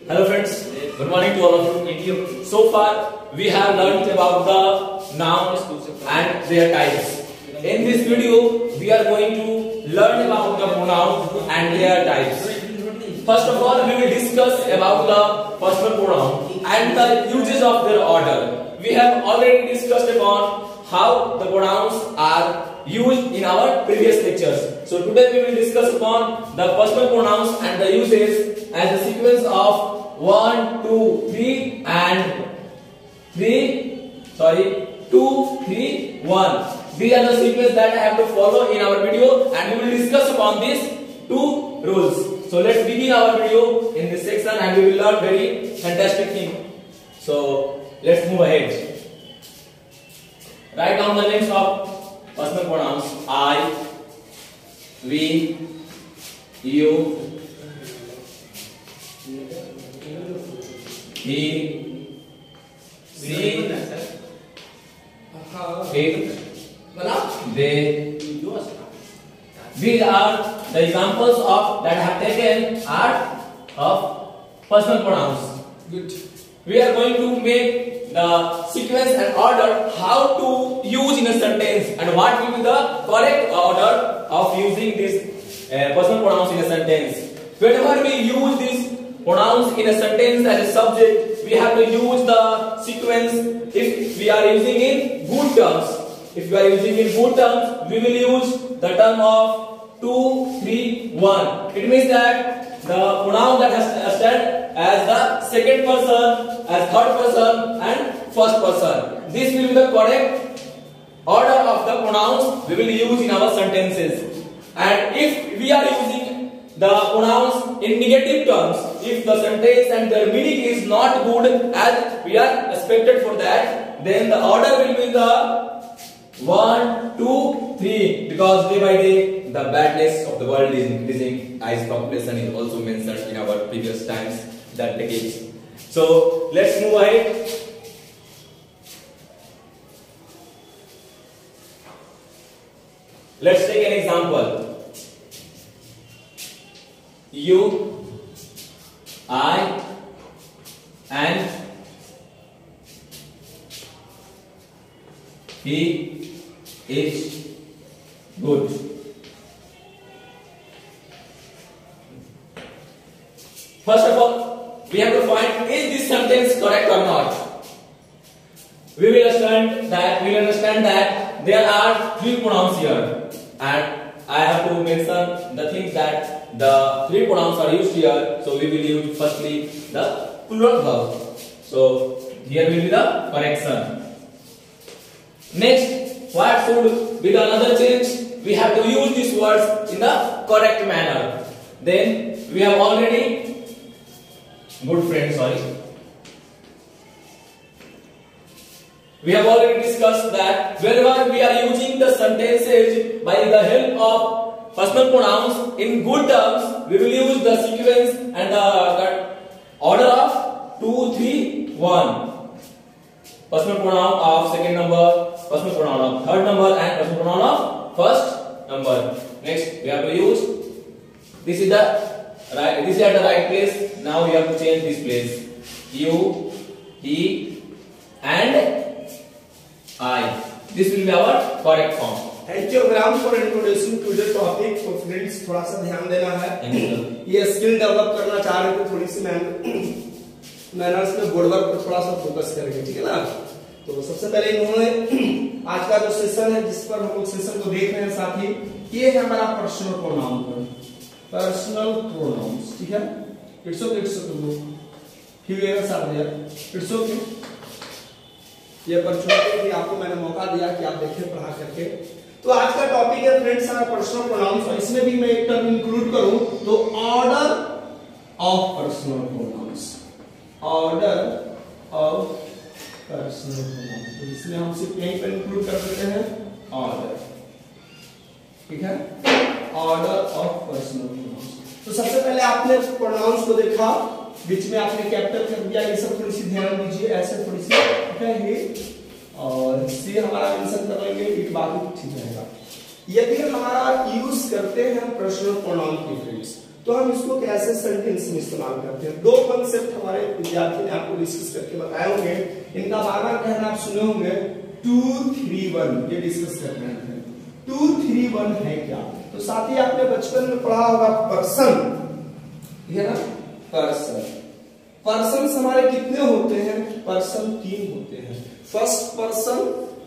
Hello friends, good morning to all of you. So far we have learned about the nouns and their types. In this video we are going to learn about the pronouns and their types. First of all we will discuss about the personal pronoun and the uses of their order. We have already discussed upon how the pronouns are used in our previous lectures. So today we will discuss upon the personal pronouns and the uses as a sequence of 1, 2, 3 and 2, 3, 1. These are the sequence that I have to follow in our video, and we will discuss upon these two rules. So let's begin our video in this section and we will learn very fantastic thing. So let's move ahead. Write down the names of personal pronouns: I, we, you, he, she, it, they. These are the examples of that I have taken are of personal pronouns. Good. We are going to make the sequence and order how to use in a sentence and what will be the correct order of using this personal pronouns in a sentence. Whenever we use these pronouns in a sentence as a subject, we have to use the sequence if we are using in good terms. If we are using in good terms, we will use the term of 2, 3, 1. It means that the pronoun that has stand as the second person, as third person and first person. This will be the correct order of the pronouns we will use in our sentences. And if we are using the pronouns in negative terms, if the sentence and their meaning is not good as we are expected for that, then the order will be the 1, 2, 3, because day by day the badness of the world is increasing as population is also mentioned in our previous times, that decades. So let's move ahead. Let's take an example. You, I, and he is good. First of all, we have to find is this sentence correct or not. We will understand that there are three pronouns here, and I have to mention the things that the three pronouns are used here. So we will use firstly the plural verb. So here will be the correction. Next, what should be the another change? We have to use these words in the correct manner. Then we have already We have already discussed that whenever we are using the sentences by the help of personal pronouns in good terms, we will use the sequence and the order of 2, 3, 1. Personal pronoun of second number, personal pronoun of third number, and personal pronoun of first number. Next, we have to use this is at the right place. Now we have to change this place. You, he, and I. This will be our correct form. Thank you Ram for introducing to the topic. So friends, थोड़ा सा ध्यान देना है. ये skill develop करना चाह रहे थे, थोड़ी सी मैनर्स में बोर्ड वर्क पर थोड़ा सा फोकस करेंगे, ठीक है ना. तो सबसे पहले इन्होंने आज का जो सेशन है जिस पर हम लोग सेशन को देख रहे हैं साथी, ये है हमारा पर्सनल प्रोनाउन. पर्सनल प्रोनाउंस, ठीक है. It's okay few errors are there. It's okay. ये अपॉर्चुनिटी थी, आपको मैंने मौका दिया कि आप देखें पढ़ा करके. तो आज का टॉपिक है फ्रेंड्स पर्सनल प्रोनाउंस, और इसमें भी मैं एक टर्म इंक्लूड करूं तो order of personal pronouns. Order of personal pronoun, तो इसमें हम सिर्फ यहीं पर इंक्लूड कर देते हैं ऑर्डर, ठीक है. Order of personal pronouns. तो सबसे पहले आपने प्रोनाउंस को देखा, बीच में आपने कैपिटल कर दिया, ये सब थोड़ी सी ध्यान दीजिए, ऐसे थोड़ी सी, ठीक है. ये और सी हमारा मेंशन कर लेंगे, इट बाकी ठीक रहेगा. यदि हमारा यूज करते हैं पर्सनल प्रोनाउन की फ्रेंड्स, तो हम इसको कैसे सेंटेंस में इस्तेमाल करते हैं। दो कॉन्सेप्ट हमारे विद्यार्थी ने आपको डिस्कस करके बताए होंगे, इनका बार बार कहना आप सुने होंगे 2 3 1, ये डिस्कस कर रहे हैं। 2 3 1 है क्या? तो साथ ही आपने बचपन में पढ़ा होगा पर्सन, ठीक है ना, पर्सन। पर्सन हमारे कितने होते हैं? पर्सन 3 होते हैं, first person,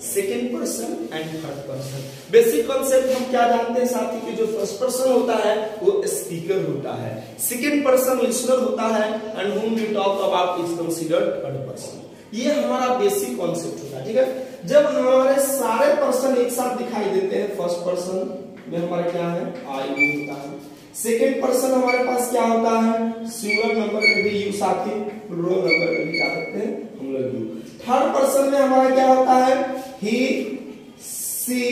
second person and third person. Basic concept हम क्या जानते हैं साथी कि जो फर्स्ट पर्सन होता है वो स्पीकर होता है, सेकेंड पर्सन लिसनर होता है, and whom we talk about is considered third person. ये हमारा बेसिक कॉन्सेप्ट होता है, ठीक है। जब हमारे सारे पर्सन एक साथ दिखाई देते हैं, फर्स्ट पर्सन में हमारा क्या है? आई होता है। सेकेंड पर्सन हमारे पास क्या होता है? सिंगुलर नंबर में भी यू साथी, प्लूरल नंबर में भी क्या करते हैं हम लोग यू। थर्ड पर्सन में हमारा क्या होता है? ही, सी,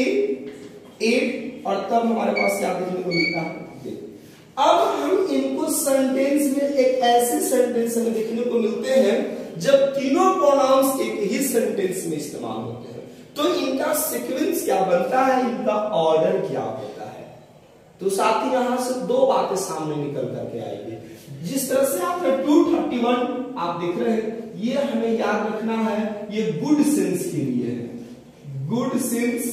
इट, और तब हमारे पास क्या देखने को मिलता है? दे। अब हम इनको सेंटेंस में एक ऐसे सेंटेंस में देखने को मिलते हैं जब तीनों प्रोनाउंस एक ही सेंटेंस में इस्तेमाल होते हैं, तो इनका सीक्वेंस क्या बनता है, इनका ऑर्डर क्या होता है। तो साथ ही यहां से दो बातें सामने निकल करके आएगी। जिस तरह से आपने 231 आप देख रहे हैं, ये हमें याद रखना है, ये गुड सेंस के लिए है, गुड सेंस,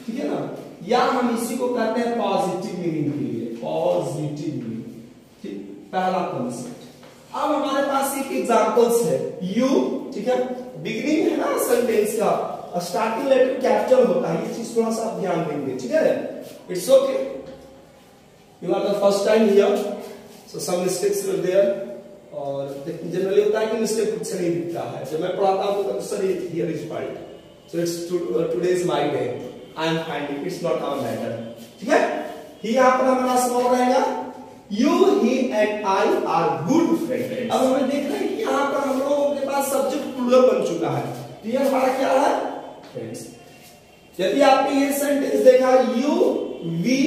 ठीक है ना, या हम इसी को कहते हैं पॉजिटिव मीनिंग के लिए, पॉजिटिव मीनिंग, ठीक, पहला कॉन्सेप्ट। अब हमारे पास एक एग्जांपल्स है, यू, ठीक है, बिगिनिंग है ना सेंटेंस का, स्टार्टिंग लेटर कैपिटल होता है, ये चीज थोड़ा सा आप ध्यान देंगे, ठीक है। It's okay, you are the first time here, so some mistakes were there, और जनरली होता है कि मिस्टेक खुद से नहीं दिखता है। जब मैं पढ़ाता हूं तो sir here is right, so it's today is my day, I am finding, it's not our matter, ठीक है। ही यहां पर हमारा स्मॉल रहेगा, you, he and I are good friends. अब हमें देख रहे हैं कि यहां पर हम लोगों के पास सब्जेक्ट प्लूरल बन चुका है, तो ये हमारा क्या है? फ्रेंड्स। यदि आपने ये सेंटेंस देखा, यू, वी,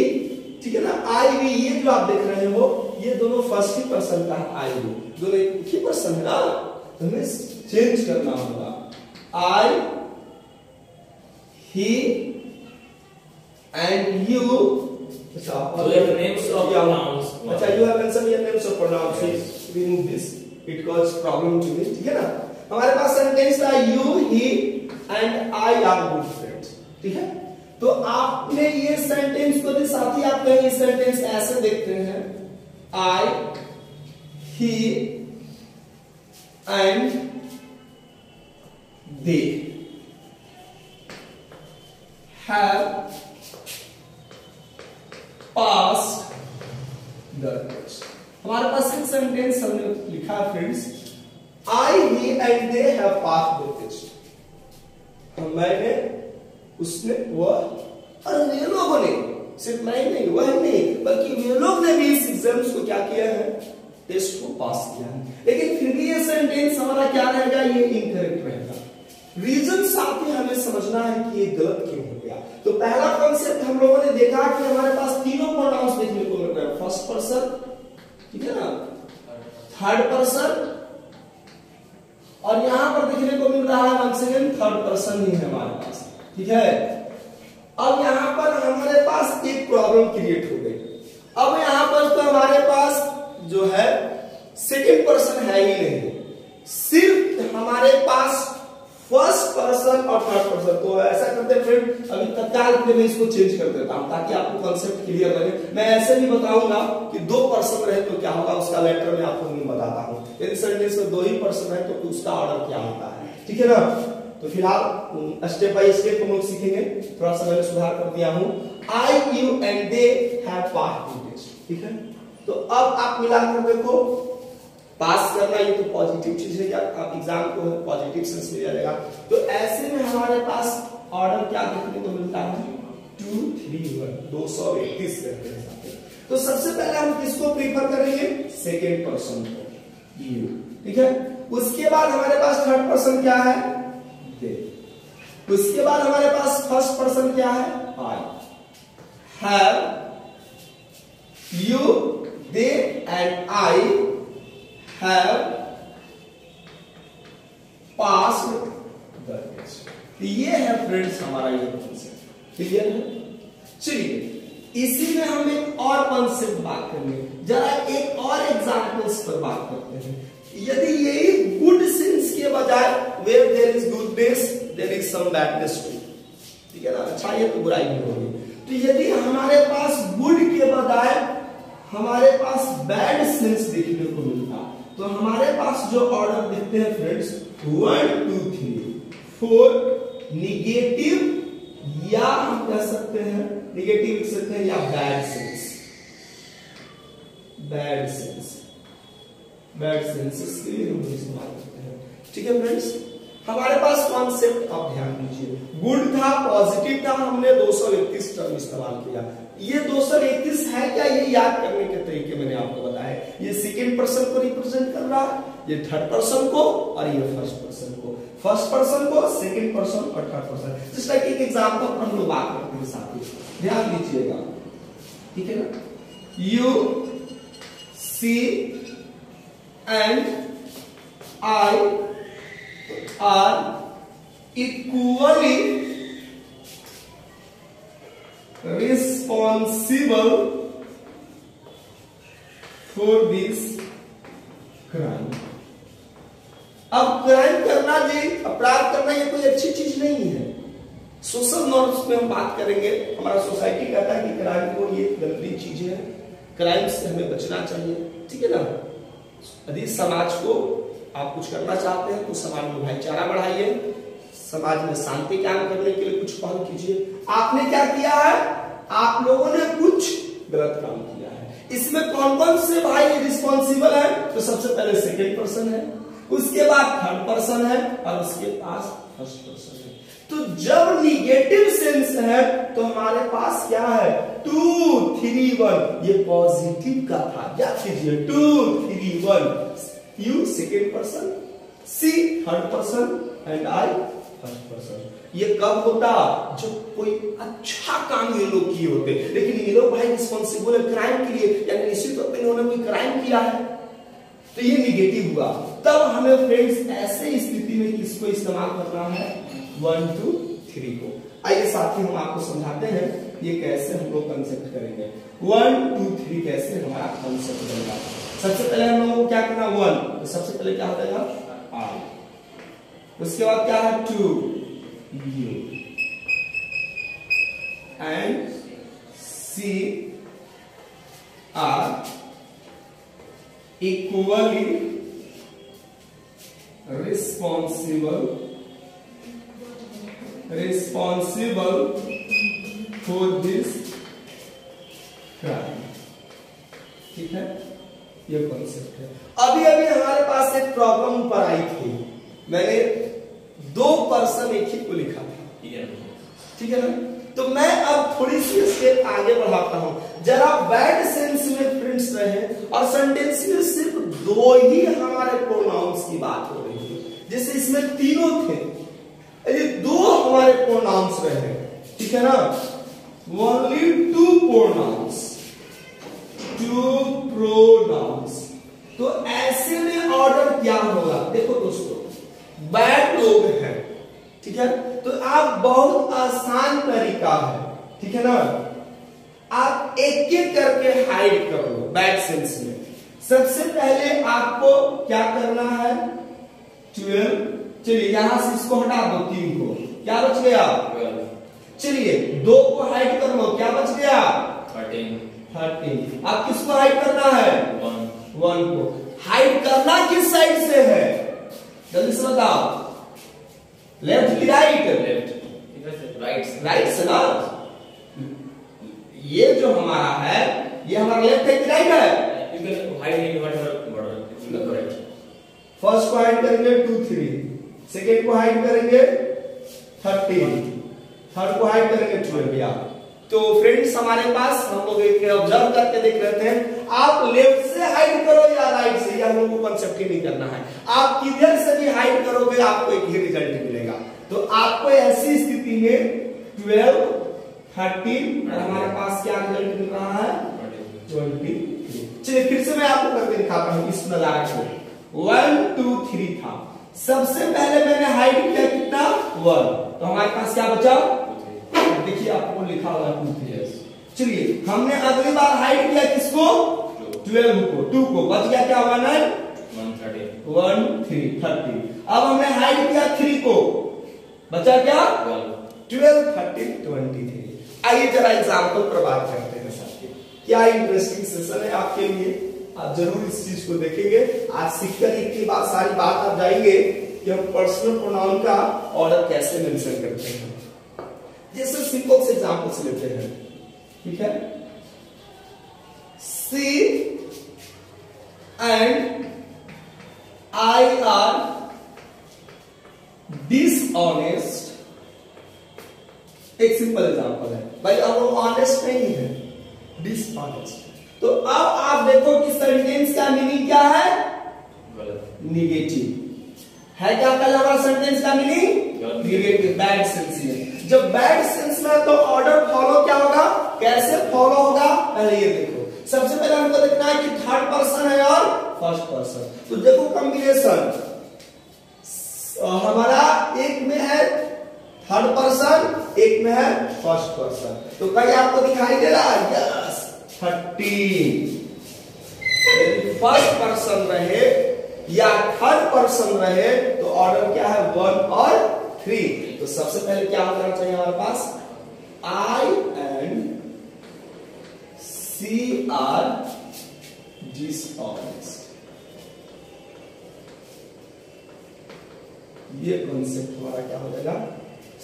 ठीक है ना, आई, वी, ये जो आप देख रहे हो, ये दोनों फर्स्ट ही पर्सन का है, आई, वी, दोनों एक ही पर्सन है ना, तो हमें चेंज करना होगा। आई, ही एंड यू, अच्छा, और your names of pronouns, अच्छा, you have mentioned your names of pronouns, remove this, it causes problem to me, ठीक है ना। हमारे पास सेंटेंस था you, he and I are good friends, ठीक है। तो आपने ये सेंटेंस को साथ ही आप कहीं सेंटेंस ऐसे देखते हैं, I, he and they have passed the test. हमारे पास एक सेंटेंस हमने लिखा है friends, I, he and they have passed the test. मैंने, उसने, वह, और वे लोगों ने, सिर्फ मैं नहीं, वह नहीं, बल्कि वे लोग ने भी इस एग्जाम्स को क्या किया है? टेस्ट को पास किया है। लेकिन फिर भी ये सेंटेंस हमारा क्या रहेगा? ये इनकरेक्ट रहेगा। रीजन साथ ही हमें समझना है कि ये गलत क्यों हो गया। तो पहला कॉन्सेप्ट हम लोगों ने देखा कि हमारे पास तीनों प्रोनाउंस देखने को मिल रहे हैं, फर्स्ट पर्सन, ठीक है ना, थर्ड पर्सन, और यहां पर देखने को मिल रहा है वंस अगेन थर्ड पर्सन ही है हमारे पास, ठीक है। अब यहां पर हमारे पास एक प्रॉब्लम क्रिएट हो गई। अब यहां पर तो हमारे पास जो है सेकंड पर्सन है ही नहीं, सिर्फ हमारे पास फर्स्ट पर्सन और थर्ड पर्सन। तो ऐसा करते हैं फ्रेंड, अभी तत्काल के मैं इसको चेंज कर देता हूं ताकि आपको कॉन्सेप्ट क्लियर लगे। मैं ऐसे भी बताऊंगा कि दो पर्सन रहे तो क्या होगा, उसका लेटर में आपको नहीं बताता हूं। यदि सेंटेंस में दो ही पर्सन है तो उसका ऑर्डर क्या होता है, ठीक है ना। तो फिलहाल स्टेप बाय स्टेप हम लोग सीखेंगे। थोड़ा सा मैंने सुधार कर दिया हूं, I, you and they have passed the test, ठीक है। तो अब आप मिलाकर देखो, पास करना ये तो पॉजिटिव चीज है, क्या आप एग्जाम को पॉजिटिव सेंस में जाएगा। तो ऐसे में हमारे पास ऑर्डर क्या देखने को मिलता है? 2 3 1, 231 करते हैं। तो सबसे पहले हम किसको प्रीफर करेंगे? सेकेंड पर्सन को, यू, ठीक है। उसके बाद हमारे पास थर्ड पर्सन क्या है? दे। उसके बाद हमारे पास फर्स्ट पर्सन क्या है? I. Have, you, they and I have passed the test। ये है फ्रेंड्स हमारा ये कॉन्सेप्ट, क्लियर है। चलिए इसी में हम एक और कॉन्सेप्ट बात करेंगे। जरा एक और एग्जांपल्स पर बात करते हैं। यदि यही गुड सिंस के बजाय where there is goodness there is some badness too, ठीक है ना, अच्छा ये तो बुराई नहीं होगी। तो यदि हमारे पास गुड के बजाय हमारे पास बैड सेंस देखने को मिलता, तो हमारे पास जो ऑर्डर दिखते हैं फ्रेंड्स 1 2 3 4 निगेटिव, या हम कह सकते हैं निगेटिव लिख सकते हैं, या bad sense, bad sense, bad senses के लिए हम इस्तेमाल करते हैं। ठीक है फ्रेंड्स, हमारे पास कॉन्सेप्ट आप ध्यान दीजिए, गुड था, पॉजिटिव था, हमने 231 टर्म इस्तेमाल किया। ये 231 है क्या, ये याद करने के तरीके मैंने आपको बताया। ये सेकंड पर्सन को रिप्रेजेंट कर रहा है, ये थर्ड पर्सन को, और ये फर्स्ट पर्सन को, फर्स्ट पर्सन को, सेकंड पर्सन और थर्ड पर्सन। जिस तरह की एक एग्जांपल पर हम लोग बात करते हैं साथी, ध्यान दीजिएगा, ठीक है ना। You she and I are equally responsible for this crime। अब क्राइम करना, ये अपराध करना, ये कोई अच्छी चीज नहीं है। सोशल नॉर्म्स में हम बात करेंगे, हमारा सोसाइटी कहता है कि क्राइम को ये गंदी चीज है, क्राइम से हमें बचना चाहिए, ठीक है ना। यदि समाज को आप कुछ करना चाहते हैं तो समाज में भाईचारा बढ़ाइए, समाज में शांति कायम करने के लिए कुछ पहल कीजिए। आपने क्या किया है, आप लोगों ने कुछ गलत काम किया है, इसमें कौन कौन से भाई रिस्पॉन्सिबल है, तो सबसे पहले सेकंड पर्सन है, उसके बाद थर्ड पर्सन है, और उसके पास फर्स्ट पर्सन है। तो जब निगेटिव सेंस है तो हमारे पास क्या है 2 3 1, ये पॉजिटिव का था, क्या कीजिए 2 3 1, you second person, she third person, and I first person. ये कब होता, जब कोई अच्छा काम ये लोग किए होते, लेकिन ये लोग भाई रिस्पॉन्सिबल है क्राइम के लिए, यानी निश्चित तौर पर इन्होंने कोई क्राइम किया है, तो ये निगेटिव हुआ। तब हमें फ्रेंड्स ऐसे स्थिति में किसको इस्तेमाल करना है 1 2 3 को। आइए साथी हम आपको समझाते हैं ये कैसे हम लोग कंसेप्ट करेंगे। 1 2 3 कैसे हमारा कंसेप्ट बनेगा। सबसे पहले हम लोगों को क्या करना 1, तो सबसे पहले क्या हो जाएगा आई, उसके बाद क्या है 2 you and she are equally responsible for this crime. ठीक है, ये कॉन्सेप्ट है। अभी अभी हमारे पास एक प्रॉब्लम पर आई थी, मैंने 2 पर्सन एक ही को लिखा था, ठीक है ना। तो मैं अब थोड़ी सी स्टेप आगे बढ़ाता हूं, जरा बैड सेंस में फ्रेंड्स रहे और सेंटेंस में सिर्फ 2 ही हमारे प्रोनाउंस की बात हो रही है, जैसे इसमें तीनों थे, ये 2 हमारे प्रोनाउंस रहे, ठीक है ना। Only 2 pronouns, 2 pronouns. तो ऐसे में ऑर्डर क्या होगा, देखो दोस्तों, बैड लोग हैं, ठीक है, तो आप बहुत आसान तरीका है, ठीक है ना, आप एक एक करके हाइड कर लो बैड सेंस में। सबसे पहले आपको क्या करना है 12, चलिए यहां से इसको हटा दो, 3 को, क्या बच गया 12, चलिए 2 को हाइड कर लो, क्या बच गया 13। आप किसको हाइड करना है 1 को। हाइड करना किस साइड से है, जल्दी से बताओ, लेफ्ट की राइट, राइट से ना। ये जो हमारा है ये हमारा लेफ्ट है कि राइट है, फर्स्ट को हाइड करेंगे 2 3, सेकेंड को हाइड करेंगे 13, थर्ड को हाइड करेंगे 12। या तो फ्रेंड्स हमारे पास हम लोग एक ऑब्जर्व करके देख रहे थे, आप लेफ्ट से हाइड करो या राइट से, या हम लोग को कंसेप्ट ही नहीं करना है, आप किधर से भी हाइड करोगे आपको एक ही रिजल्ट मिलेगा। तो आपको ऐसी स्थिति में 12 13 और हमारे पास क्या रिजल्ट मिल रहा है 23। चलिए फिर से मैं आपको करके दिखाता हूं इस नजारे को। 1 2 3 था, सबसे पहले मैंने हाइड किया कितना 1, तो हमारे पास क्या बचा, देखिए आपको लिखा हुआ है 2 3। चलिए हमने अगली बार हाइड किया किसको 12 को 2 को बच गया क्या 1 है 130 1 3 30। अब हमने हाइड किया 3 को, बचा क्या 12 13 23। आइए जरा एग्जांपल पर बात करते हैं साथियों। क्या इंटरेस्टिंग सेशन है आपके लिए, आप जरूर इस चीज को देखेंगे। आज सीखकर इतनी बात सारी बात आप जाएंगे कि हम पर्सनल प्रोनाउन का ऑर्डर कैसे मेंशन करते हैं। जैसे सिंपल से एग्जांपल्स लेते हैं, ठीक है। She and I are dishonest, एक सिंपल एग्जांपल है भाई। अब वो ऑनेस्ट नहीं है, डिसऑनेस्ट। तो अब आप देखो कि सेंटेंस का मीनिंग क्या है, निगेटिव है। क्या पहला हमारा सेंटेंस का मीनिंग निगेटिव, बैड सेंस में। जब बैड सेंस में तो ऑर्डर फॉलो क्या होगा, कैसे फॉलो होगा, पहले ये देखो। सबसे पहले हमको देखना है कि थर्ड पर्सन है और फर्स्ट पर्सन। तो देखो कॉम्बिनेशन हमारा एक में है थर्ड पर्सन, एक में है फर्स्ट पर्सन। तो कहीं आपको दिखाई दे रहा है, यस 13। यदि फर्स्ट पर्सन रहे या थर्ड पर्सन रहे तो ऑर्डर क्या है 1 और 3। तो सबसे पहले क्या होना चाहिए हमारे पास, आई एंड सी आर डिसऑनेस्ट। ये कॉन्सेप्ट हमारा क्या हो जाएगा,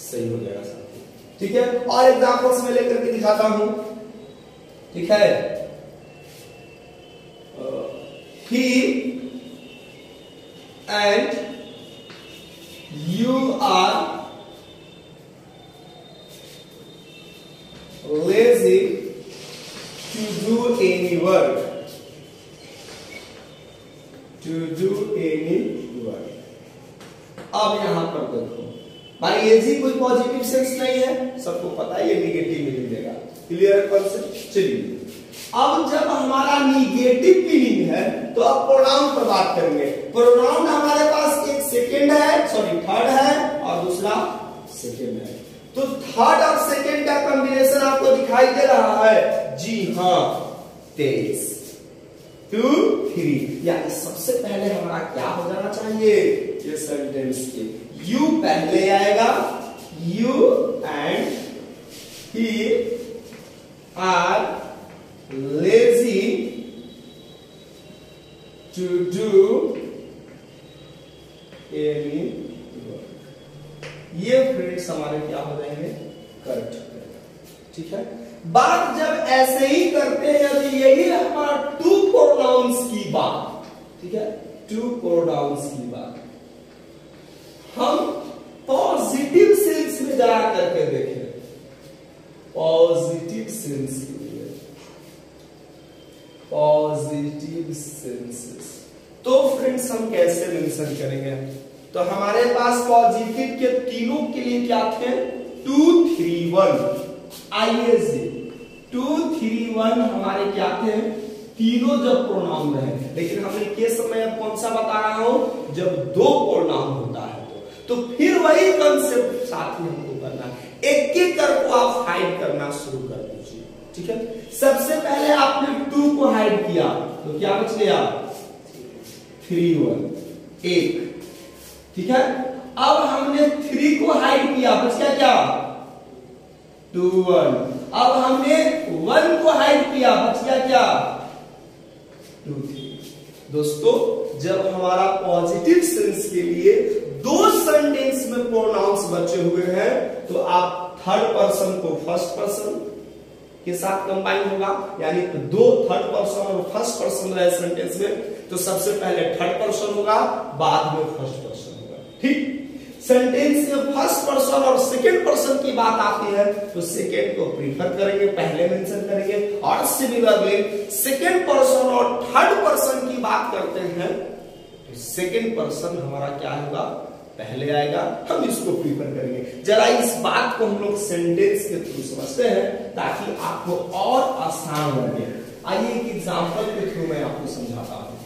सही हो जाएगा साथी, ठीक है। और एग्जांपल्स में लेकर के दिखाता हूं, ठीक है। He and you are lazy to do any work, to do any work। अब यहां पर देखो भाई, लेजी कोई पॉजिटिव सेंस नहीं है, सबको पता है ये निगेटिव मीनिंग देगा। Clear concept. चलिए अब जब हमारा निगेटिव मीनिंग है तो अब प्रोनाउन पर बात करेंगे। प्रोनाउन हमारे पास एक सेकंड है, सॉरी थर्ड है और दूसरा सेकंड है। तो थर्ड और सेकंड का कॉम्बिनेशन आपको दिखाई दे रहा है, जी हाँ 23 2 3। यानी सबसे पहले हमारा क्या हो जाना चाहिए, ये सेंटेंस के यू पहले आएगा, you and he are lazy to do any work. ये फ्रेंड्स हमारे क्या हो जाएंगे, करेक्ट, ठीक है। बात जब ऐसे ही करते हैं तो यही है हमारा टू प्रोनाउंस की बात, ठीक है। टू प्रोनाउंस की बात हम पॉजिटिव सेंस में जा करके देखें, पॉजिटिव सेंस के लिए, पॉजिटिव सेंसेस। तो फ्रेंड्स हम कैसे मेंशन करेंगे, तो हमारे पास पॉजिटिव के तीनों के लिए क्या थे, 2 3 1। आइए से 2 3 1 हमारे क्या थे, तीनों जब प्रोनाउन रहे। लेकिन हमने केस में अब कौन सा बता रहा हूं, जब दो प्रोनाउन होता है तो फिर वही कंसेप्ट साथ में हमको करना है। एक एक करके आप हाइड करना शुरू कर दीजिए, ठीक है। सबसे पहले आपने 2 को हाइड किया तो क्या बच गया 3 1 1, ठीक है। अब हमने 3 को हाइड किया, बच गया क्या 2 1। अब हमने 1 को हाइड किया, बच गया क्या 2 3। दोस्तों जब हमारा पॉजिटिव सेंस के लिए दो सेंटेंस में प्रोनाउंस बचे हुए हैं तो आप थर्ड पर्सन को फर्स्ट पर्सन के साथ कंबाइन होगा, यानी दो थर्ड पर्सन और फर्स्ट पर्सन रहे सेंटेंस में तो सबसे पहले थर्ड पर्सन होगा, बाद में फर्स्ट पर्सन होगा, ठीक। सेंटेंस में फर्स्ट पर्सन और सेकंड पर्सन की बात आती है तो सेकंड को प्रीफर करेंगे, पहले मेंशन करेंगे। और सिमिलरली सेकंड पर्सन और थर्ड पर्सन की बात करते हैं तो सेकंड पर्सन हमारा क्या होगा, पहले आएगा, हम इसको प्रीफर करेंगे। जरा इस बात को हम लोग सेंटेंस के थ्रू समझते हैं ताकि आपको और आसान लगे। आइए एक एग्जांपल के थ्रू मैं आपको समझाता हूं,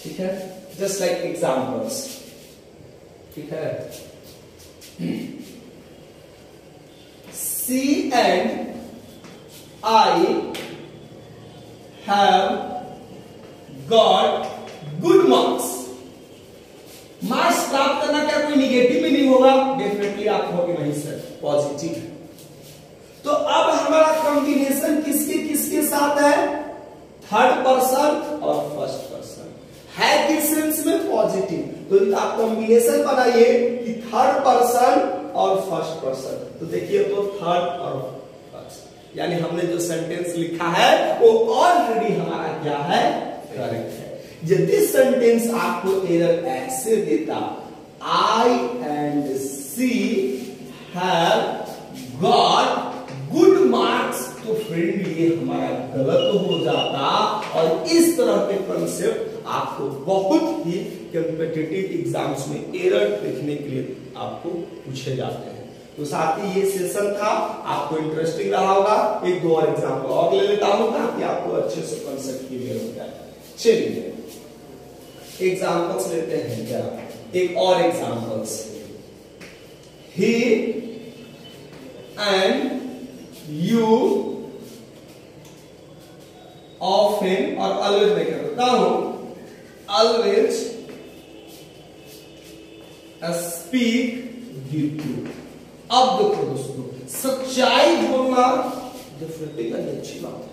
ठीक है। जस्ट लाइक एग्जांपल्स, ठीक है। She and I have got good marks. Marks प्राप्त करना क्या कोई निगेटिव में नहीं होगा, डेफिनेटली आप कहोगे नहीं सर पॉजिटिव है। तो अब हमारा कॉम्बिनेशन किसके किसके साथ है, थर्ड पर्सन और फर्स्ट पर्सन है, किस सेंस में पॉजिटिव। तो आप कॉम्बिनेशन बनाइए कि थर्ड पर्सन और फर्स्ट पर्सन। तो देखिए तो थर्ड और फर्स्ट, यानी हमने जो सेंटेंस लिखा है वो ऑलरेडी हमारा क्या है, करेक्ट है। यदि सेंटेंस आपको एरर ऐसे देता, I and she have got good marks, तो फ्रेंड ये हमारा गलत हो जाता। और इस तरह के कंसेप्ट आपको बहुत ही कॉम्पिटिटिव एग्जाम्स में एरर लिखने के लिए आपको पूछे जाते हैं। तो साथ ही ये सेशन था, आपको इंटरेस्टिंग रहा होगा। एक दो और एग्जाम्पल और ले लेता हूं ताकि आपको अच्छे से कंसेप्ट क्लियर हो जाए। चलिए एग्जाम्पल्स लेते हैं जरा, एक और examples. He and you often और ऑलवेज मैं करता हूं, ऑलवेज स्पीक द ट्रूथ। अब देखो दोस्तों, सच्चाई बोलना डेफिनेटली अच्छी बात है,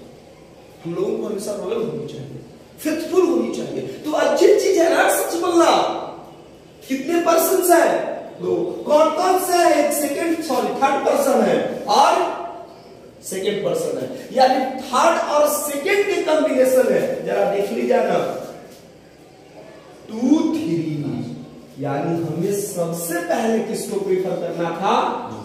हम लोगों को हमेशा रॉयल होनी चाहिए, फेथफुल होनी चाहिए। तो अच्छी चीज है ना सच बोलना। कितने पर्सन है, दो, कौन कौन से है, एक सेकंड सॉरी थर्ड पर्सन है और सेकंड पर्सन है, यानी थर्ड और सेकंड के कॉम्बिनेशन है। जरा देख लीजिए ना, 2 3, यानी हमें सबसे पहले किसको प्रीफर करना था,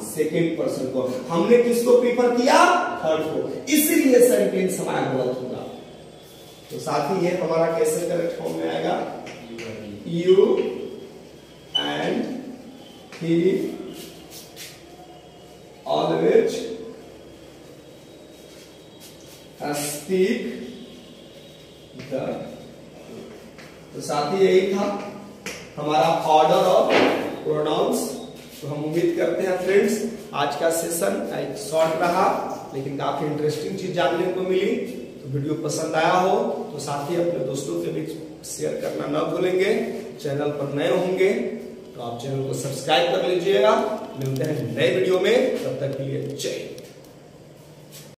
सेकंड पर्सन को। हमने किसको प्रीफर किया, थर्ड को, इसीलिए सेंटेंस हमारा गलत होगा। तो साथ ही ये हमारा कैसे करेक्ट फॉर्म में आएगा, you and he always speak the. तो साथ ही यही था हमारा ऑर्डर ऑफ प्रोनाउंस। तो हम उम्मीद करते हैं फ्रेंड्स आज का सेशन एक शॉर्ट रहा लेकिन काफी इंटरेस्टिंग चीज जानने को मिली। तो वीडियो पसंद आया हो तो साथ ही अपने दोस्तों के बीच शेयर करना न भूलेंगे। चैनल पर नए होंगे तो आप चैनल को सब्सक्राइब कर लीजिएगा। मिलते हैं नए वीडियो में, तब तक के लिए जय हिंद।